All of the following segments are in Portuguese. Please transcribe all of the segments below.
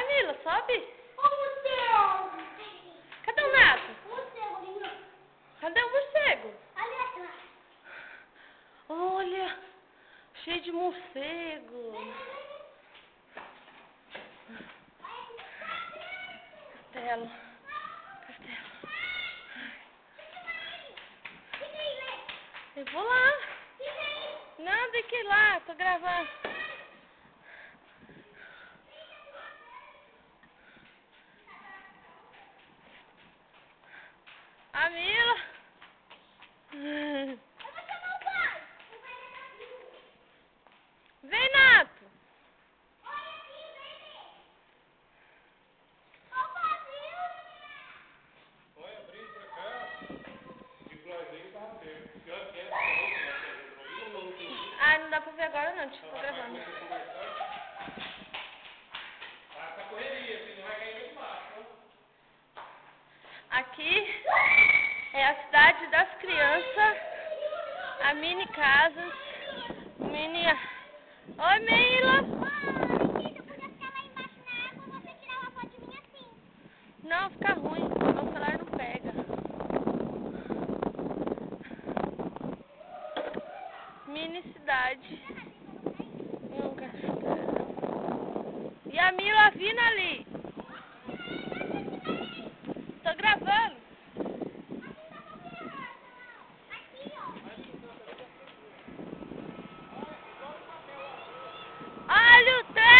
Vai, Mila, sobe. Ô, morcego! Cadê o Nato? Morcego, menino. Cadê o morcego? Ali atrás. Olha, cheio de morcego. Castelo. Castelo. Eu vou lá. Não, tem que ir lá, tô gravando. A Mila. Vem, Nato. Olha, abri pra cá. De Florzinho tava perto. Pior que era, não entendi. Ah, não dá pra ver agora não, deixa eu tô gravando. Essa correria, assim, não vai cair muito baixo. Aqui é a cidade das crianças, a mini casas, mini... Oi, Mila! Não, fica ruim, meu celular não pega. Mini cidade. Nunca. E a Mila vindo ali. Tô gravando. Olha o trem!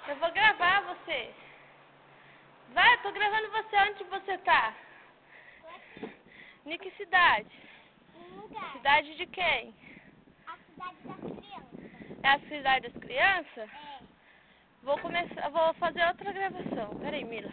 Eu vou gravar você. Vai, eu tô gravando você. Onde você tá? Em que cidade? Um lugar. Cidade de quem? A cidade das crianças. É a cidade das crianças? É. Vou fazer outra gravação. Peraí, Mila.